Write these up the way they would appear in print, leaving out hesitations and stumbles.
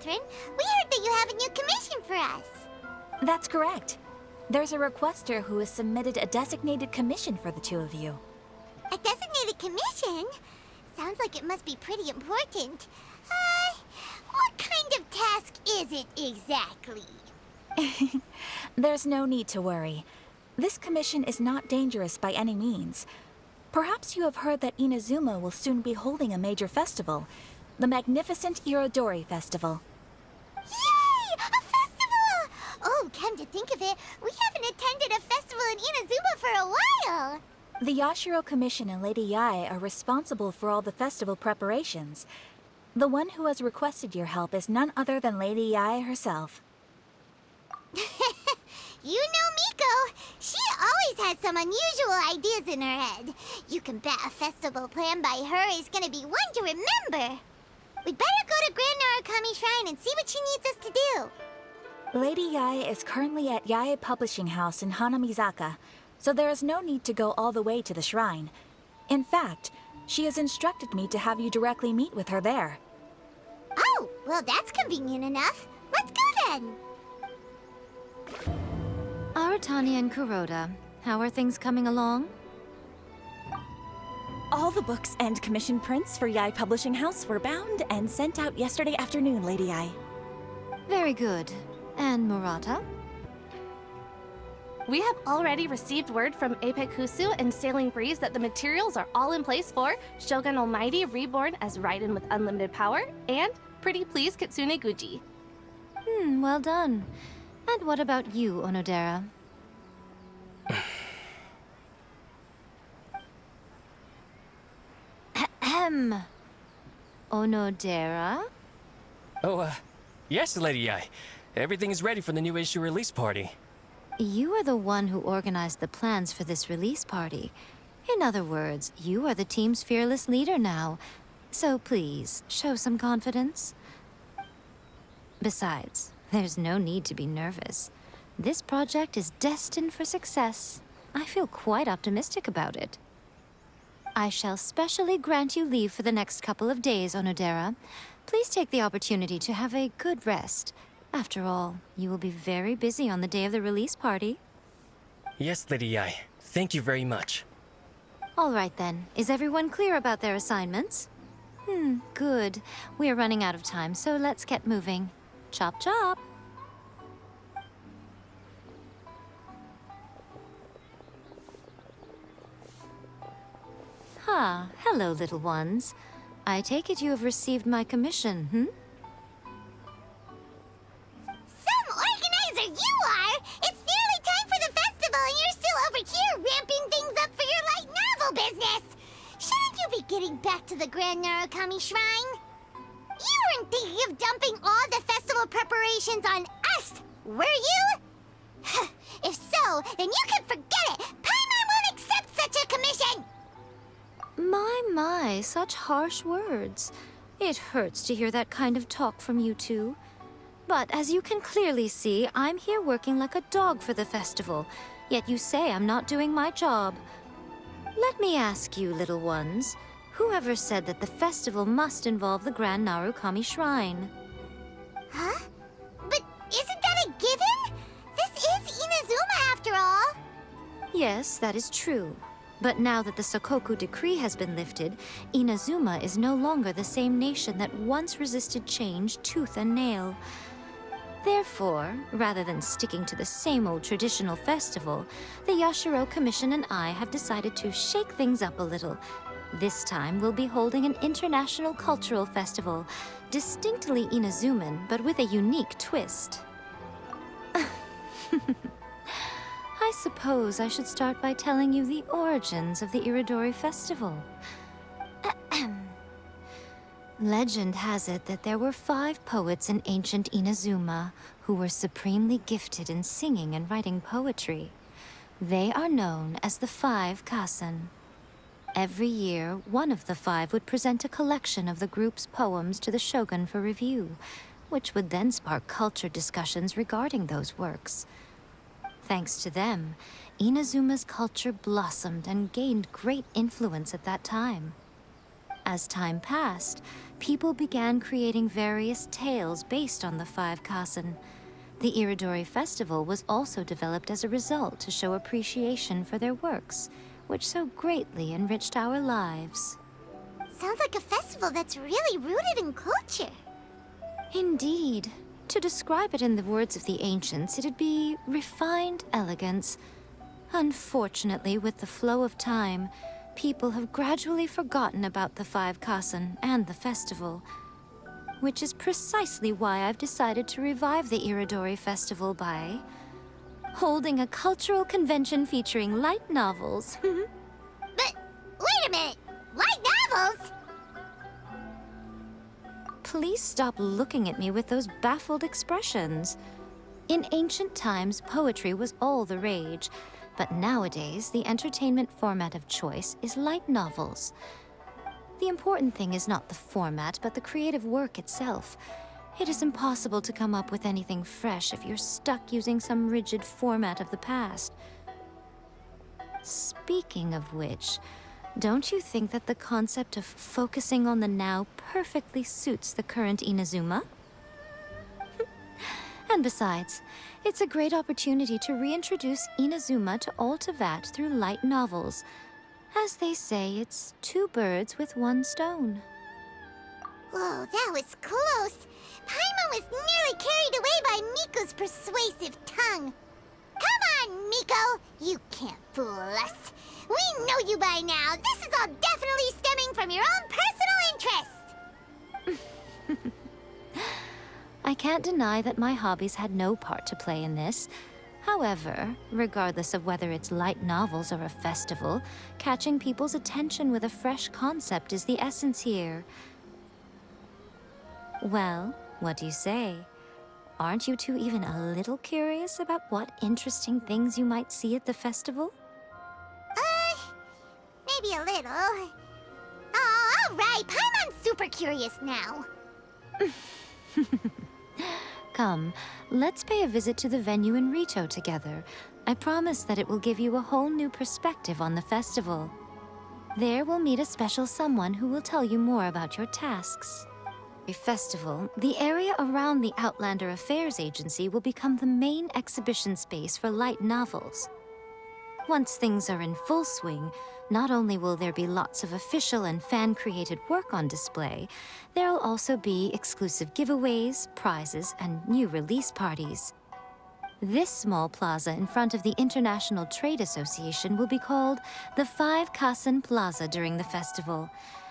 Catherine. We heard that you have a new commission for us. That's correct. There's a requester who has submitted a designated commission for the two of you. A designated commission? Sounds like it must be pretty important. What kind of task is it exactly? There's no need to worry. This commission is not dangerous by any means. Perhaps you have heard that Inazuma will soon be holding a major festival, the magnificent Irodori Festival. Yay! A festival! Oh, come to think of it, we haven't attended a festival in Inazuma for a while. The Yashiro Commission and Lady Yae are responsible for all the festival preparations. The one who has requested your help is none other than Lady Yae herself. You know Miko. She always has some unusual ideas in her head. You can bet a festival planned by her is gonna be one to remember. We'd better go to Grand Narukami Shrine and see what she needs us to do. Lady Yae is currently at Yae Publishing House in Hanamizaka, so there is no need to go all the way to the shrine. In fact, she has instructed me to have you directly meet with her there. Oh, well that's convenient enough. Let's go then. Aratani and Kuroda, how are things coming along? All the books and commission prints for Yae Publishing House were bound and sent out yesterday afternoon, Lady Yae. Very good. And Murata? We have already received word from Apekusu and Sailing Breeze that the materials are all in place for Shogun Almighty Reborn as Raiden with Unlimited Power and Pretty Please Kitsune Guji. Well done. And what about you, Onodera? Ahem. Onodera? Oh, yes, Lady Yae. Everything is ready for the new issue release party. You are the one who organized the plans for this release party. In other words, you are the team's fearless leader now. So please, show some confidence. Besides, there's no need to be nervous. This project is destined for success. I feel quite optimistic about it. I shall specially grant you leave for the next couple of days, Onodera. Please take the opportunity to have a good rest. After all, you will be very busy on the day of the release party. Yes, Lady Yae. Thank you very much. All right then. Is everyone clear about their assignments? Good. We are running out of time, so let's get moving. Chop chop! Hello, little ones. I take it you have received my commission, Some organizer you are! It's nearly time for the festival and you're still over here ramping things up for your light novel business! Shouldn't you be getting back to the Grand Narukami Shrine? You weren't thinking of dumping all the festival preparations on us, were you? If so, then you can forget it! Paimon won't accept such a commission! My, such harsh words. It hurts to hear that kind of talk from you two. But as you can clearly see, I'm here working like a dog for the festival, yet you say I'm not doing my job. Let me ask you, little ones, whoever said that the festival must involve the Grand Narukami Shrine? Huh? But isn't that a given? This is Inazuma after all! Yes, that is true. But now that the Sokoku decree has been lifted, Inazuma is no longer the same nation that once resisted change tooth and nail. Therefore, rather than sticking to the same old traditional festival, the Yashiro Commission and I have decided to shake things up a little. This time, we'll be holding an international cultural festival, distinctly Inazuman, but with a unique twist. I suppose I should start by telling you the origins of the Irodori Festival. Legend has it that there were 5 poets in ancient Inazuma who were supremely gifted in singing and writing poetry. They are known as the 5 Kasen. Every year, one of the 5 would present a collection of the group's poems to the shogun for review, which would then spark culture discussions regarding those works. Thanks to them, Inazuma's culture blossomed and gained great influence at that time. As time passed, people began creating various tales based on the five Kasen. The Iridori Festival was also developed as a result to show appreciation for their works, which so greatly enriched our lives. Sounds like a festival that's really rooted in culture. Indeed. To describe it in the words of the ancients, it'd be refined elegance. Unfortunately, with the flow of time, people have gradually forgotten about the five Kasen and the festival. Which is precisely why I've decided to revive the Iridori Festival by holding a cultural convention featuring light novels. But, wait a minute! Light novels? Please stop looking at me with those baffled expressions. In ancient times, poetry was all the rage, but nowadays, the entertainment format of choice is light novels. The important thing is not the format, but the creative work itself. It is impossible to come up with anything fresh if you're stuck using some rigid format of the past. Speaking of which, don't you think that the concept of focusing on the now perfectly suits the current Inazuma? And besides, it's a great opportunity to reintroduce Inazuma to all Teyvat through light novels. As they say, it's two birds with one stone. Whoa, that was close. Paimon was nearly carried away by Miko's persuasive tongue. Come on, Miko! You can't fool us. We know you by now. This is all definitely stemming from your own personal interest. I can't deny that my hobbies had no part to play in this. However, regardless of whether it's light novels or a festival, catching people's attention with a fresh concept is the essence here. Well, what do you say? Aren't you two even a little curious about what interesting things you might see at the festival? Maybe a little. Oh, all right. Paimon's super curious now. Come, let's pay a visit to the venue in Rito together. I promise that it will give you a whole new perspective on the festival. There we'll meet a special someone who will tell you more about your tasks. A festival, the area around the Outlander Affairs Agency will become the main exhibition space for light novels. Once things are in full swing, not only will there be lots of official and fan-created work on display, there'll also be exclusive giveaways, prizes, and new release parties. This small plaza in front of the International Trade Association will be called the Five Kasen Plaza during the festival,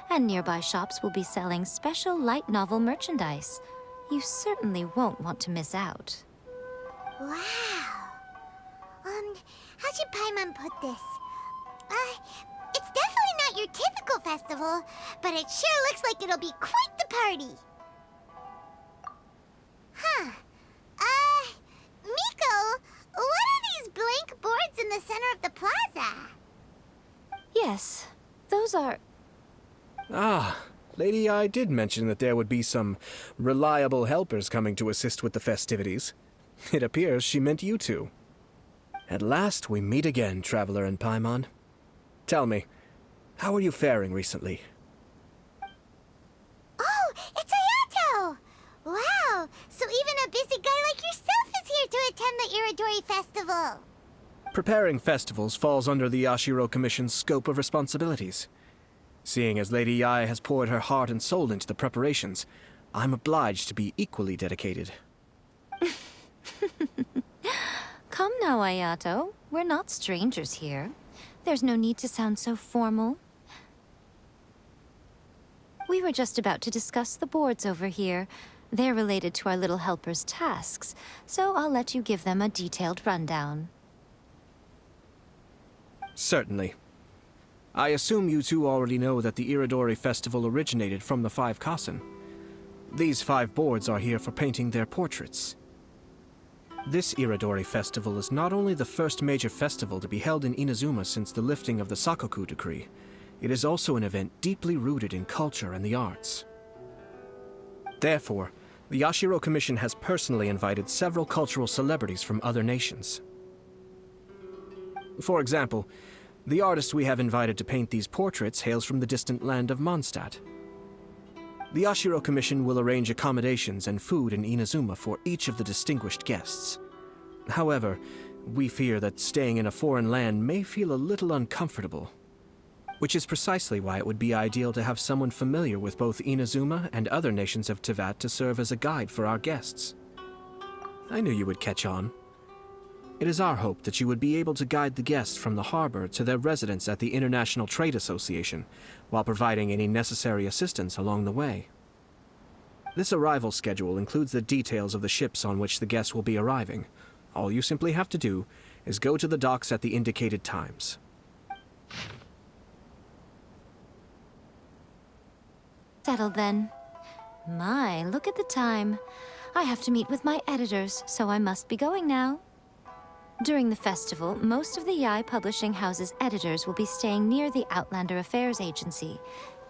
and nearby shops will be selling special light novel merchandise. You certainly won't want to miss out. Wow. How should Paimon put this? It's definitely not your typical festival, but it sure looks like it'll be quite the party. Huh. Miko, what are these blank boards in the center of the plaza? Yes, those are... Ah, Lady I did mention that there would be some reliable helpers coming to assist with the festivities. It appears she meant you two. At last we meet again, Traveler and Paimon. Tell me, how are you faring recently? Oh, it's Ayato! Wow, so even a busy guy like yourself is here to attend the Iridori Festival. Preparing festivals falls under the Yashiro Commission's scope of responsibilities. Seeing as Lady Yae has poured her heart and soul into the preparations, I'm obliged to be equally dedicated. Come now, Ayato. We're not strangers here. There's no need to sound so formal. We were just about to discuss the boards over here. They're related to our little helper's tasks, so I'll let you give them a detailed rundown. Certainly. I assume you two already know that the Iridori Festival originated from the Five Kasen. These 5 boards are here for painting their portraits. This Iridori Festival is not only the first major festival to be held in Inazuma since the lifting of the Suikou decree, it is also an event deeply rooted in culture and the arts. Therefore, the Yashiro Commission has personally invited several cultural celebrities from other nations. For example, The artist we have invited to paint these portraits hails from the distant land of Mondstadt. The Ashiro Commission will arrange accommodations and food in Inazuma for each of the distinguished guests. However, we fear that staying in a foreign land may feel a little uncomfortable, which is precisely why it would be ideal to have someone familiar with both Inazuma and other nations of Teyvat to serve as a guide for our guests. I knew you would catch on. It is our hope that you would be able to guide the guests from the harbor to their residence at the International Trade Association, while providing any necessary assistance along the way. This arrival schedule includes the details of the ships on which the guests will be arriving. All you simply have to do is go to the docks at the indicated times. Settled then. My, look at the time. I have to meet with my editors, so I must be going now. During the festival, most of the Yae Publishing House's editors will be staying near the Outlander Affairs Agency.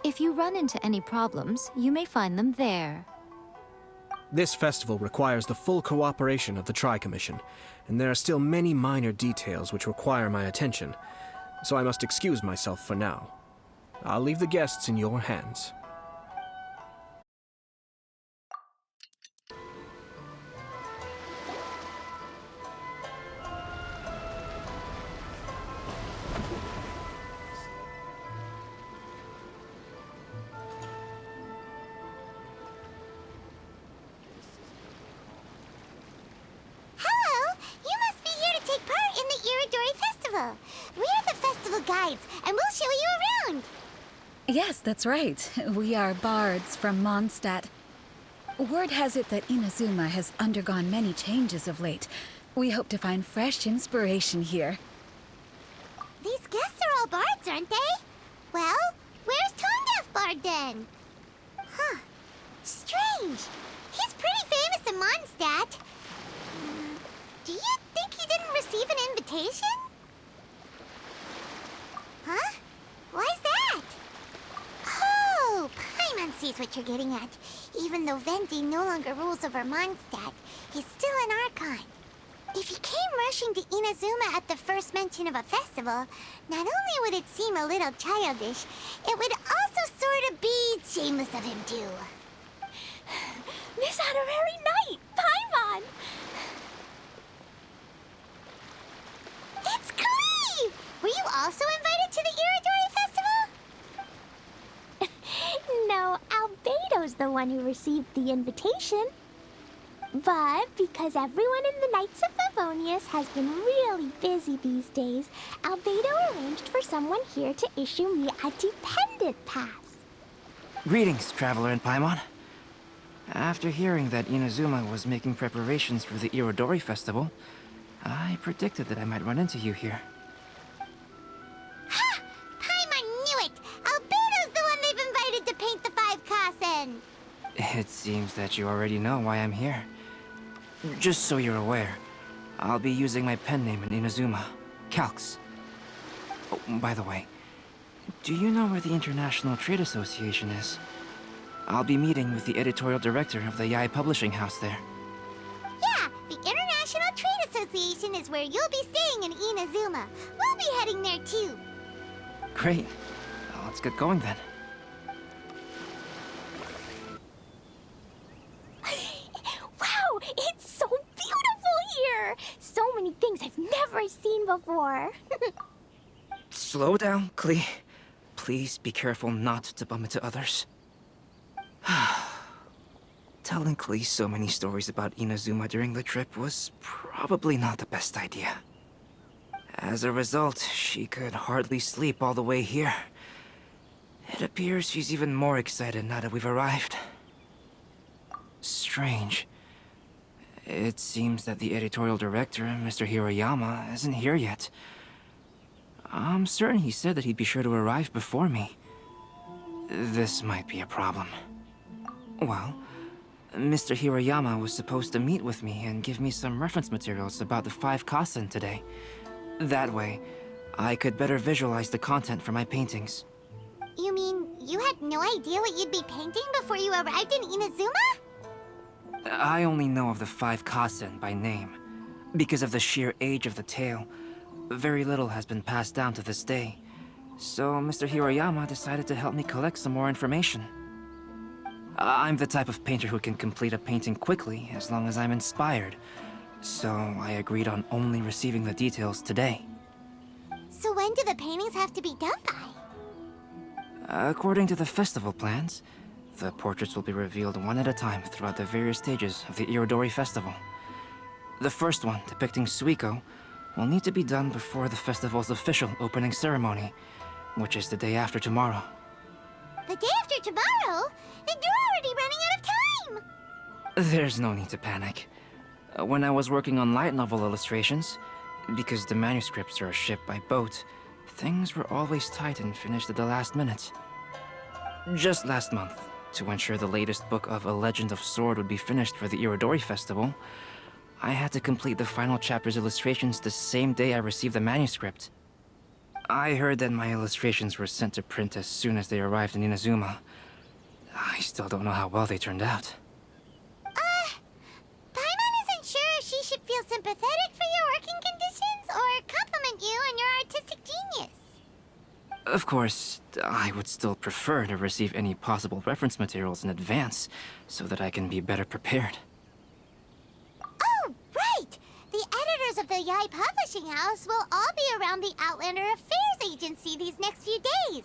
If you run into any problems, you may find them there. This festival requires the full cooperation of the Tri-Commission, and there are still many minor details which require my attention, so I must excuse myself for now. I'll leave the guests in your hands. We're the festival guides, and we'll show you around. Yes, that's right. We are bards from Mondstadt. Word has it that Inazuma has undergone many changes of late. We hope to find fresh inspiration here. These guests are all bards, aren't they? Well, where's Tone-Deaf Bard then? Huh. Strange. He's pretty famous in Mondstadt. Do you think he didn't receive an invitation? Huh? Why's that? Oh, Paimon sees what you're getting at. Even though Venti no longer rules over Mondstadt, he's still an Archon. If he came rushing to Inazuma at the first mention of a festival, not only would it seem a little childish, it would also sort of be shameless of him too. Miss Honorary Knight, Paimon! It's Klee! Were you also invited to the Iridori Festival? No, Albedo's the one who received the invitation. But because everyone in the Knights of Favonius has been really busy these days, Albedo arranged for someone here to issue me a dependent pass. Greetings, Traveler and Paimon. After hearing that Inazuma was making preparations for the Iridori Festival, I predicted that I might run into you here. Ha! Paimon knew it! Albedo's the one they've invited to paint the 5 Kasen! It seems that you already know why I'm here. Just so you're aware, I'll be using my pen name in Inazuma, Calx. Oh, by the way, do you know where the International Trade Association is? I'll be meeting with the editorial director of the Yae Publishing House there. Yeah, the International Trade Association is where you'll be staying in Inazuma. We'll be heading there too. Great. Well, let's get going then. Wow, it's so beautiful here! So many things I've never seen before. Slow down, Klee. Please be careful not to bump into others. Telling Klee so many stories about Inazuma during the trip was probably not the best idea. As a result, she could hardly sleep all the way here. It appears she's even more excited now that we've arrived. Strange. It seems that the editorial director, Mr. Hiroyama, isn't here yet. I'm certain he said that he'd be sure to arrive before me. This might be a problem. Well, Mr. Hiroyama was supposed to meet with me and give me some reference materials about the 5 Kasen today. That way, I could better visualize the content for my paintings. You mean you had no idea what you'd be painting before you arrived in Inazuma? I only know of the 5 Kasen by name. Because of the sheer age of the tale, Very little has been passed down to this day, so Mr. Hiroyama decided to help me collect some more information. I'm the type of painter who can complete a painting quickly as long as I'm inspired, so I agreed on only receiving the details today. So when do the paintings have to be done by? According to the festival plans, the portraits will be revealed one at a time throughout the various stages of the Irodori Festival. The first one, depicting Suikou, will need to be done before the festival's official opening ceremony, which is the day after tomorrow. The day after tomorrow? Then you're already running out of time! There's no need to panic. When I was working on light novel illustrations, because the manuscripts are shipped by boat, things were always tight and finished at the last minute. Just last month, to ensure the latest book of A Legend of Sword would be finished for the Irodori Festival, I had to complete the final chapter's illustrations the same day I received the manuscript. I heard that my illustrations were sent to print as soon as they arrived in Inazuma. I still don't know how well they turned out. Paimon isn't sure if she should feel sympathetic for your working conditions or compliment you on your artistic genius. Of course, I would still prefer to receive any possible reference materials in advance, so that I can be better prepared. Oh, right! The editors of the Yai Publishing House will all be around the Outlander Affairs Agency these next few days.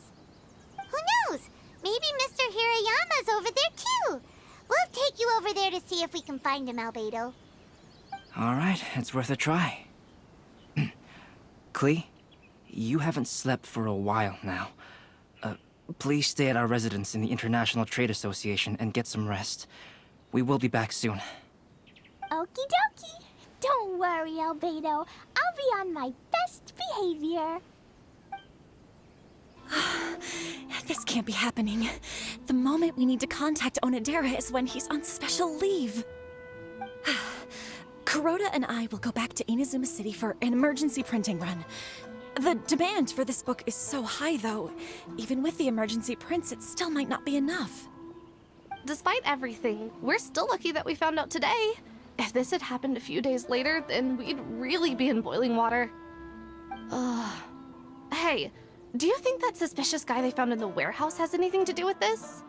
Who knows? Maybe Mr. Hirayama's over there too. We'll take you over there to see if we can find him, Albedo. Alright, it's worth a try. Klee, you haven't slept for a while now. Please stay at our residence in the International Trade Association and get some rest. We will be back soon. Okie dokie. Don't worry, Albedo. I'll be on my best behavior. This can't be happening. The moment we need to contact Onodera is when he's on special leave. Kuroda and I will go back to Inazuma City for an emergency printing run. The demand for this book is so high, though. Even with the emergency prints, it still might not be enough. Despite everything, we're still lucky that we found out today. If this had happened a few days later, then we'd really be in boiling water. Hey, do you think that suspicious guy they found in the warehouse has anything to do with this?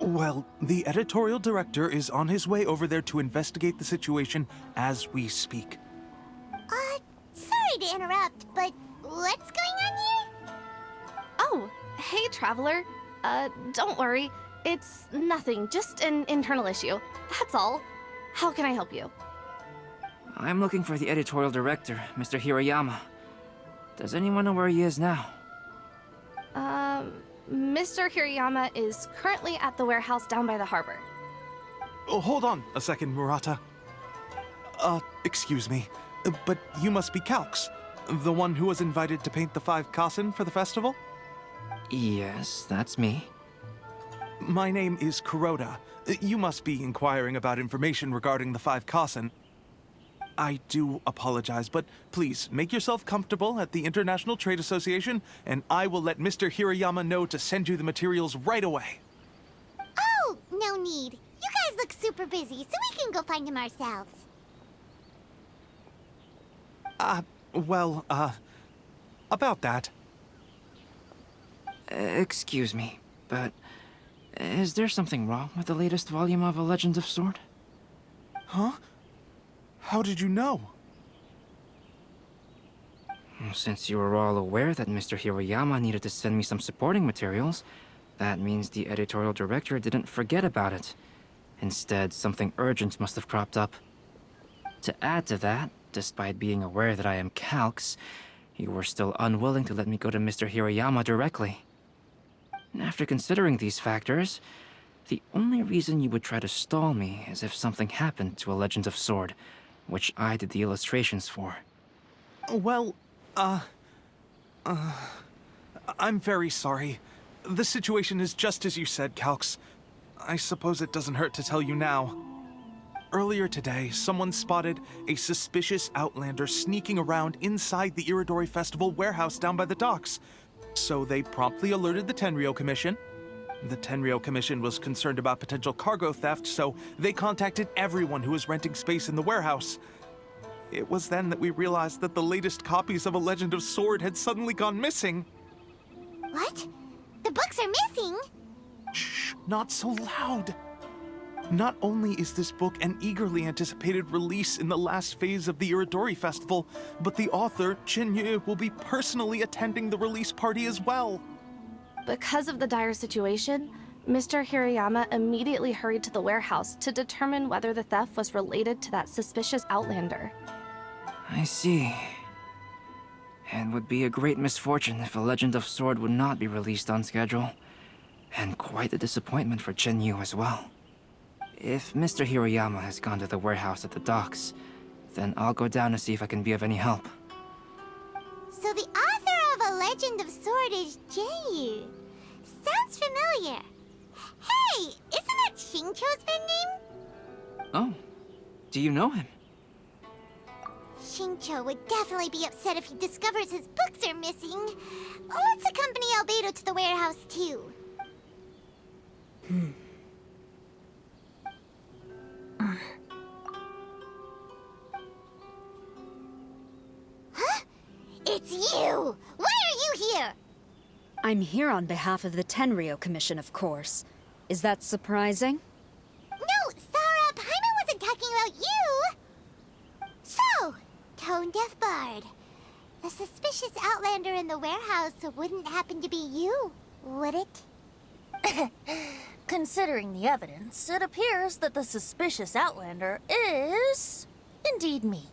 Well, the editorial director is on his way over there to investigate the situation as we speak. Sorry to interrupt, but what's going on here? Oh, hey, Traveler. Don't worry. It's nothing, just an internal issue. That's all. How can I help you? I'm looking for the editorial director, Mr. Hiroyama. Does anyone know where he is now? Mr. Hirayama is currently at the warehouse down by the harbor. Oh, hold on a second, Murata. Excuse me, but you must be Calx, the one who was invited to paint the 5 Kasen for the festival? Yes, that's me. My name is Kuroda. You must be inquiring about information regarding the 5 Kasen. I do apologize, but please make yourself comfortable at the International Trade Association, and I will let Mr. Hirayama know to send you the materials right away. Oh, no need. You guys look super busy, so we can go find him ourselves. About that. Excuse me, but is there something wrong with the latest volume of A Legend of Sword? Huh? How did you know? Since you were all aware that Mr. Hiroyama needed to send me some supporting materials, that means the editorial director didn't forget about it. Instead, something urgent must have cropped up. To add to that, despite being aware that I am Calx, you were still unwilling to let me go to Mr. Hiroyama directly. After considering these factors, the only reason you would try to stall me is if something happened to A Legend of Sword, which I did the illustrations for. Well, I'm very sorry. The situation is just as you said, Calx. I suppose it doesn't hurt to tell you now. Earlier today, someone spotted a suspicious outlander sneaking around inside the Irodori Festival warehouse down by the docks. So they promptly alerted the Tenryou Commission. The Tenryou Commission was concerned about potential cargo theft, so they contacted everyone who was renting space in the warehouse. It was then that we realized that the latest copies of A Legend of Sword had suddenly gone missing. What? The books are missing? Shh, not so loud. Not only is this book an eagerly anticipated release in the last phase of the Iridori Festival, but the author, Jinyu, will be personally attending the release party as well. Because of the dire situation, Mr. Hirayama immediately hurried to the warehouse to determine whether the theft was related to that suspicious outlander. I see. It would be a great misfortune if A Legend of Sword would not be released on schedule. And quite a disappointment for Jinyu as well. If Mr. Hirayama has gone to the warehouse at the docks, then I'll go down to see if I can be of any help. So the author of A Legend of Sword is Jinyu. Sounds familiar. Hey, isn't that Xingqiu's pen name? Oh, do you know him? Xingqiu would definitely be upset if he discovers his books are missing. Let's accompany Albedo to the warehouse, too. Huh? It's you! Why are you here? I'm here on behalf of the Tenryou Commission, of course. Is that surprising? No, Sarah, Paimon wasn't talking about you! So, Tone-Deaf Bard. The suspicious outlander in the warehouse wouldn't happen to be you, would it? Considering the evidence, it appears that the suspicious outlander is indeed me.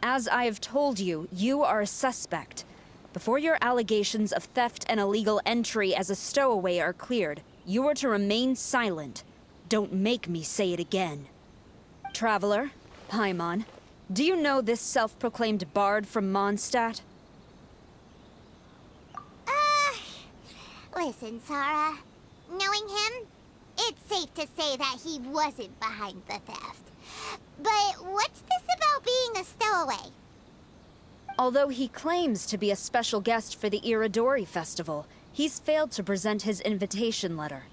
As I have told you, you are a suspect. Before your allegations of theft and illegal entry as a stowaway are cleared, you are to remain silent. Don't make me say it again. Traveler, Paimon, do you know this self-proclaimed bard from Mondstadt? Listen, Sarah. Knowing him, it's safe to say that he wasn't behind the theft. But what's this about being a stowaway? Although he claims to be a special guest for the Iridori Festival, he's failed to present his invitation letter.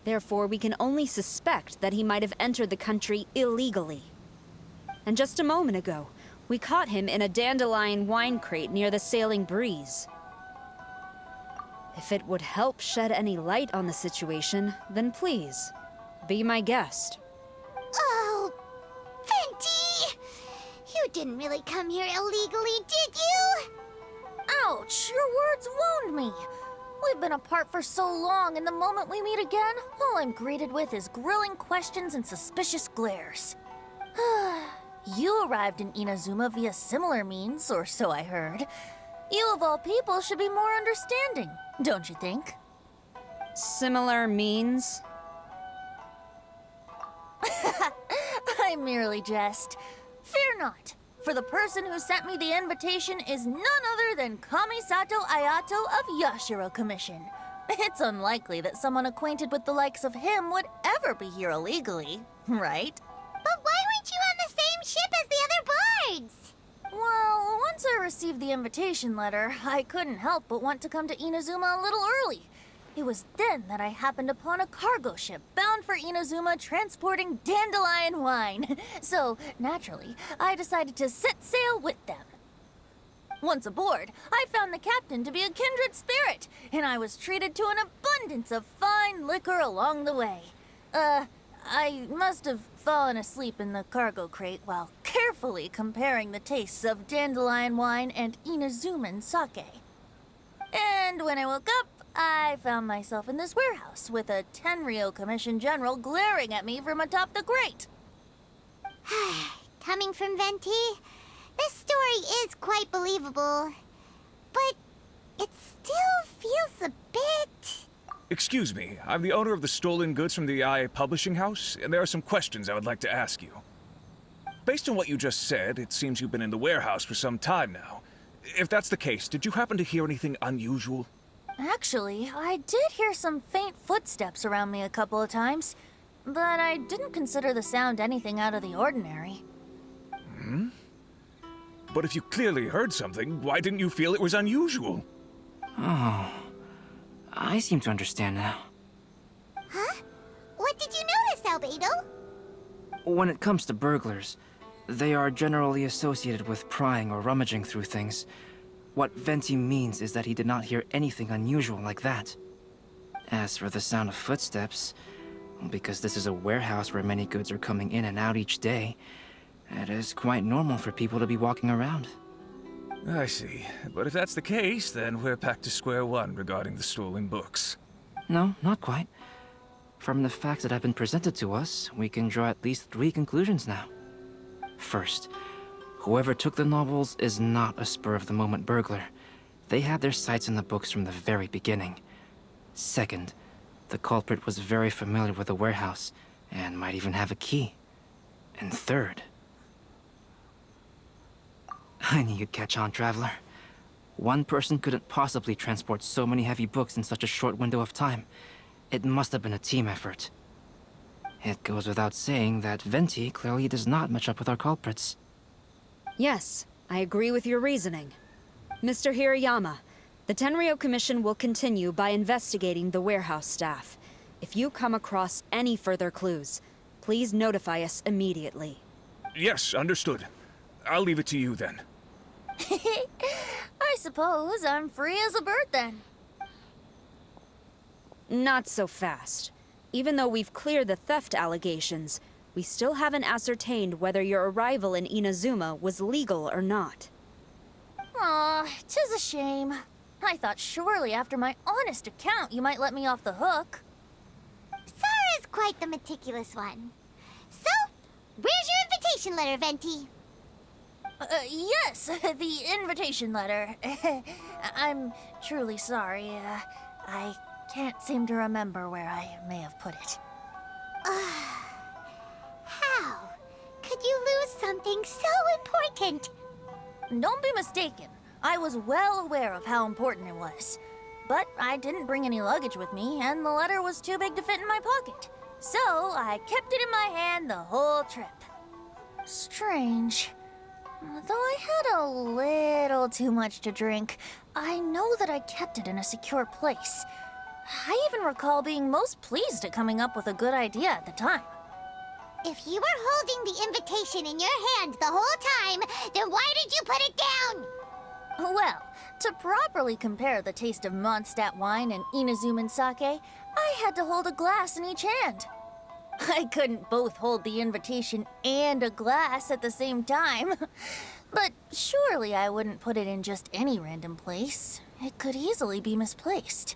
Therefore, we can only suspect that he might have entered the country illegally. And just a moment ago, we caught him in a dandelion wine crate near the Sailing Breeze. If it would help shed any light on the situation, then please, be my guest. Oh, Venti! You didn't really come here illegally, did you? Ouch, your words wound me. We've been apart for so long, and the moment we meet again, all I'm greeted with is grilling questions and suspicious glares. You arrived in Inazuma via similar means, or so I heard. You of all people should be more understanding, don't you think? Similar means? I merely jest. Fear not, for the person who sent me the invitation is none other than Kamisato Ayato of Yashiro Commission. It's unlikely that someone acquainted with the likes of him would ever be here illegally, right? But why weren't you on the same ship as the other bards? Well, once I received the invitation letter, I couldn't help but want to come to Inazuma a little early. It was then that I happened upon a cargo ship bound for Inazuma transporting dandelion wine. So, naturally, I decided to set sail with them. Once aboard, I found the captain to be a kindred spirit, and I was treated to an abundance of fine liquor along the way. I must have fallen asleep in the cargo crate while carefully comparing the tastes of dandelion wine and Inazuman sake. And when I woke up, I found myself in this warehouse with a Tenryou Commission general glaring at me from atop the grate. Coming from Venti, this story is quite believable. But it still feels a bit... Excuse me, I'm the owner of the stolen goods from the IA publishing house, and there are some questions I would like to ask you. Based on what you just said, it seems you've been in the warehouse for some time now. If that's the case, did you happen to hear anything unusual? Actually, I did hear some faint footsteps around me a couple of times, but I didn't consider the sound anything out of the ordinary. Hmm? But if you clearly heard something, why didn't you feel it was unusual? Oh, I seem to understand now. Huh? What did you notice, Albedo? When it comes to burglars, They are generally associated with prying or rummaging through things. What Venti means is that he did not hear anything unusual like that. As for the sound of footsteps, because this is a warehouse where many goods are coming in and out each day, it is quite normal for people to be walking around. I see. But if that's the case, then we're back to square one regarding the stolen books. No, not quite. From the facts that have been presented to us, we can draw at least 3 conclusions now. First, whoever took the novels is not a spur-of-the-moment burglar. They had their sights on the books from the very beginning. Second, the culprit was very familiar with the warehouse, and might even have a key. And third... I knew you'd catch on, Traveler. One person couldn't possibly transport so many heavy books in such a short window of time. It must have been a team effort. It goes without saying that Venti clearly does not match up with our culprits. Yes, I agree with your reasoning. Mr. Hirayama, the Tenryo Commission will continue by investigating the warehouse staff. If you come across any further clues, please notify us immediately. Yes, understood. I'll leave it to you then. I suppose I'm free as a bird then. Not so fast. Even though we've cleared the theft allegations, we still haven't ascertained whether your arrival in Inazuma was legal or not. Aw, 'tis a shame. I thought surely after my honest account you might let me off the hook. Sara's quite the meticulous one. So, where's your invitation letter, Venti? Yes, the invitation letter. I'm truly sorry. I can't seem to remember where I may have put it. How could you lose something so important? Don't be mistaken. I was well aware of how important it was. But I didn't bring any luggage with me, and the letter was too big to fit in my pocket. So I kept it in my hand the whole trip. Strange. Though I had a little too much to drink, I know that I kept it in a secure place. I even recall being most pleased at coming up with a good idea at the time. If you were holding the invitation in your hand the whole time, then why did you put it down? Well, to properly compare the taste of Mondstadt wine and Inazuman sake, I had to hold a glass in each hand. I couldn't both hold the invitation and a glass at the same time. But surely I wouldn't put it in just any random place. It could easily be misplaced.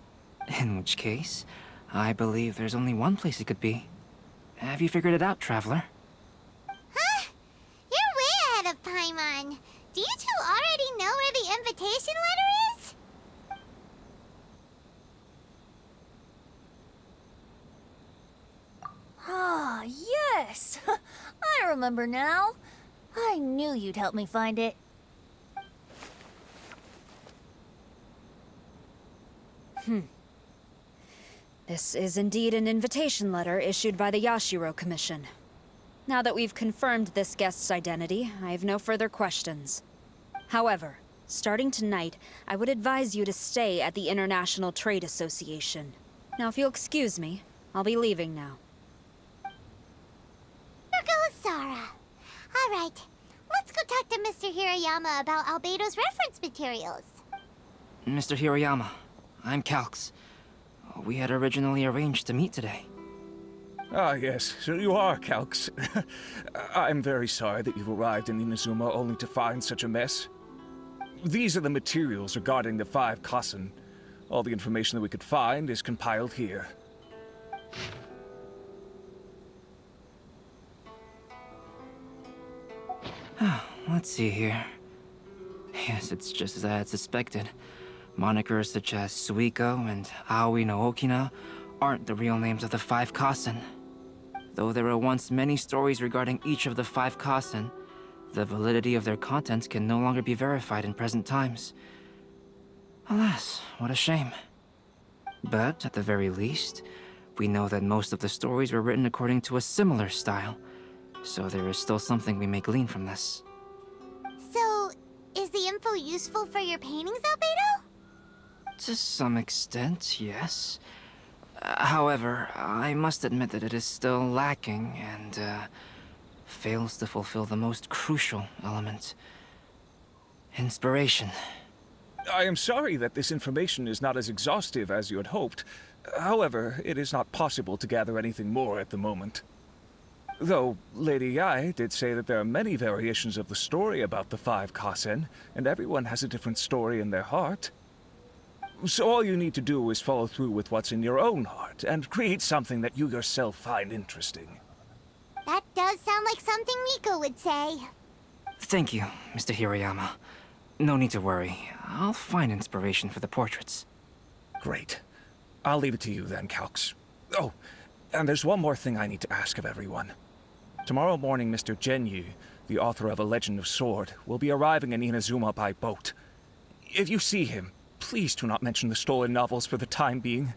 In which case, I believe there's only one place it could be. Have you figured it out, Traveler? Huh? You're way ahead of Paimon. Do you two already know where the invitation letter is? Ah, yes! I remember now. I knew you'd help me find it. This is indeed an invitation letter issued by the Yashiro Commission. Now that we've confirmed this guest's identity, I have no further questions. However, starting tonight, I would advise you to stay at the International Trade Association. Now, if you'll excuse me, I'll be leaving now. There goes Sara. All right, let's go talk to Mr. Hirayama about Albedo's reference materials. Mr. Hirayama, I'm Calx. We had originally arranged to meet today. Ah, yes, so you are, Calx. I'm very sorry that you've arrived in Inazuma only to find such a mess. These are the materials regarding the 5 Kasen. All the information that we could find is compiled here. Let's see here. Yes, it's just as I had suspected. Monikers such as Suikou and Aoi no Okina aren't the real names of the 5 Kasen. Though there were once many stories regarding each of the 5 Kasen, the validity of their contents can no longer be verified in present times. Alas, what a shame. But, at the very least, we know that most of the stories were written according to a similar style, so there is still something we may glean from this. So, is the info useful for your paintings, Albedo? To some extent, yes. However, I must admit that it is still lacking, and, fails to fulfill the most crucial element. Inspiration. I am sorry that this information is not as exhaustive as you had hoped. However, it is not possible to gather anything more at the moment. Though, Lady Yae did say that there are many variations of the story about the 5 Kasen, and everyone has a different story in their heart. So all you need to do is follow through with what's in your own heart, and create something that you yourself find interesting. That does sound like something Miko would say. Thank you, Mr. Hiroyama. No need to worry. I'll find inspiration for the portraits. Great. I'll leave it to you then, Calx. Oh, and there's one more thing I need to ask of everyone. Tomorrow morning, Mr. Genyu, the author of A Legend of Sword, will be arriving in Inazuma by boat. If you see him, please do not mention the stolen novels for the time being.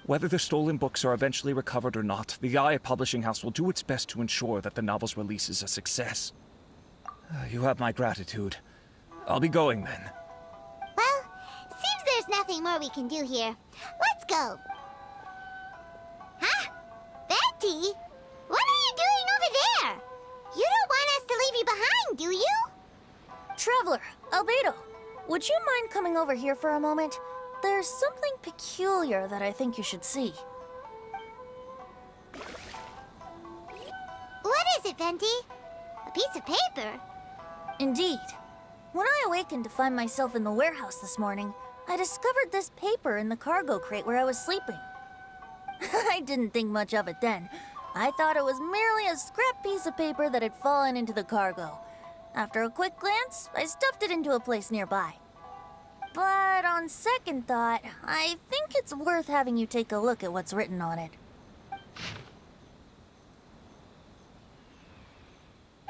Whether the stolen books are eventually recovered or not, the Yae Publishing House will do its best to ensure that the novel's release is a success. You have my gratitude. I'll be going then. Well, seems there's nothing more we can do here. Let's go. Huh? Venti? What are you doing over there? You don't want us to leave you behind, do you? Traveler, Albedo, would you mind coming over here for a moment? There's something peculiar that I think you should see. What is it, Venti? A piece of paper? Indeed. When I awakened to find myself in the warehouse this morning, I discovered this paper in the cargo crate where I was sleeping. I didn't think much of it then. I thought it was merely a scrap piece of paper that had fallen into the cargo. After a quick glance, I stuffed it into a place nearby. But on second thought, I think it's worth having you take a look at what's written on it.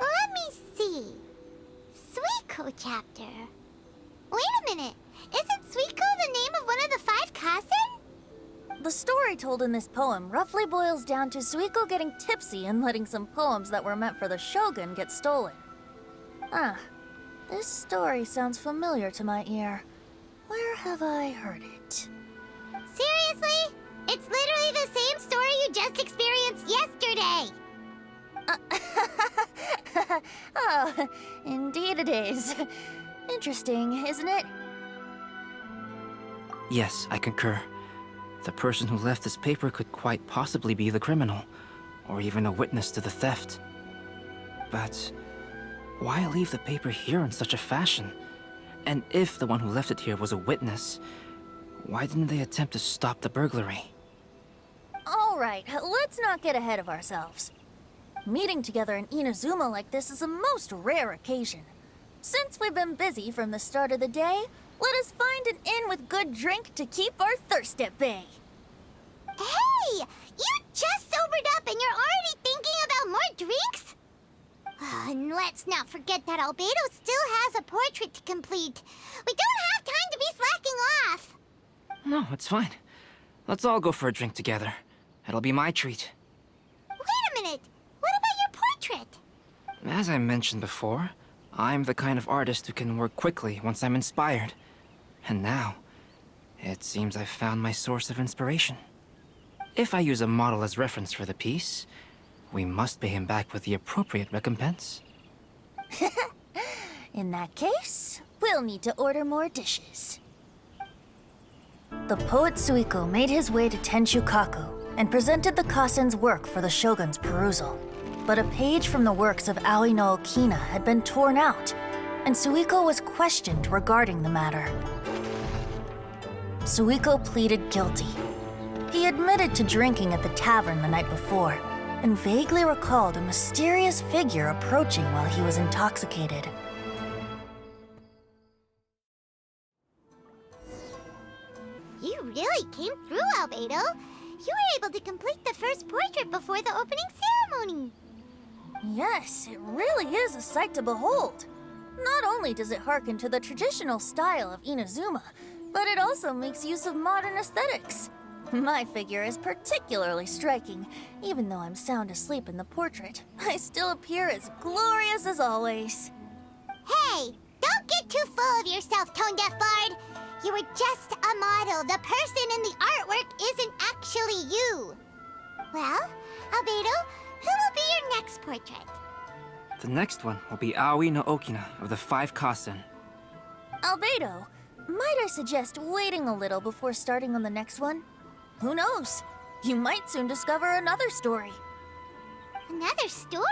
Let me see. Suikou chapter. Wait a minute. Isn't Suikou the name of one of the 5 Kasen? The story told in this poem roughly boils down to Suikou getting tipsy and letting some poems that were meant for the Shogun get stolen. Ah, this story sounds familiar to my ear. Where have I heard it? Seriously? It's literally the same story you just experienced yesterday! Oh, indeed it is. Interesting, isn't it? Yes, I concur. The person who left this paper could quite possibly be the criminal, or even a witness to the theft. But why leave the paper here in such a fashion? And if the one who left it here was a witness, why didn't they attempt to stop the burglary? All right, let's not get ahead of ourselves. Meeting together in Inazuma like this is a most rare occasion. Since we've been busy from the start of the day, let us find an inn with good drink to keep our thirst at bay. Hey! You just sobered up and you're already thinking about more drinks? And let's not forget that Albedo still has a portrait to complete. We don't have time to be slacking off. No, it's fine. Let's all go for a drink together. It'll be my treat. Wait a minute. What about your portrait? As I mentioned before, I'm the kind of artist who can work quickly once I'm inspired. And now, it seems I've found my source of inspiration. If I use a model as reference for the piece, we must pay him back with the appropriate recompense. In that case, we'll need to order more dishes. The poet Suikou made his way to Tenshukaku and presented the Kasen's work for the Shogun's perusal. But a page from the works of Aoi no Okina had been torn out, and Suikou was questioned regarding the matter. Suikou pleaded guilty. He admitted to drinking at the tavern the night before, and vaguely recalled a mysterious figure approaching while he was intoxicated. You really came through, Albedo. You were able to complete the first portrait before the opening ceremony. Yes, it really is a sight to behold. Not only does it harken to the traditional style of Inazuma, but it also makes use of modern aesthetics. My figure is particularly striking. Even though I'm sound asleep in the portrait, I still appear as glorious as always. Hey, don't get too full of yourself, Tone-Deaf Bard. You were just a model. The person in the artwork isn't actually you. Well, Albedo, who will be your next portrait? The next one will be Aoi no Okina of the 5 Kasen. Albedo, might I suggest waiting a little before starting on the next one? Who knows? You might soon discover another story. Another story?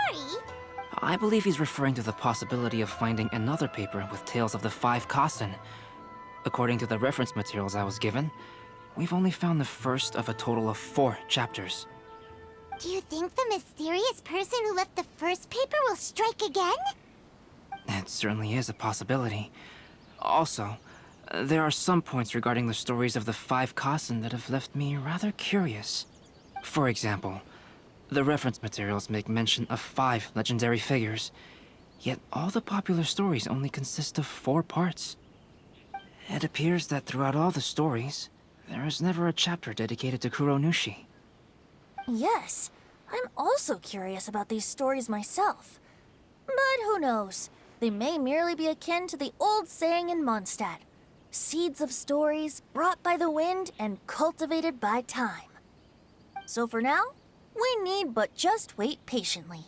I believe he's referring to the possibility of finding another paper with tales of the 5 Kasen. According to the reference materials I was given, we've only found the first of a total of 4 chapters. Do you think the mysterious person who left the first paper will strike again? It certainly is a possibility. Also, there are some points regarding the stories of the 5 Kasen that have left me rather curious. For example, the reference materials make mention of 5 legendary figures, yet all the popular stories only consist of 4 parts. It appears that throughout all the stories, there is never a chapter dedicated to Kuronushi. Yes, I'm also curious about these stories myself. But who knows? They may merely be akin to the old saying in Mondstadt. Seeds of stories brought by the wind and cultivated by time. So for now, we need but just wait patiently.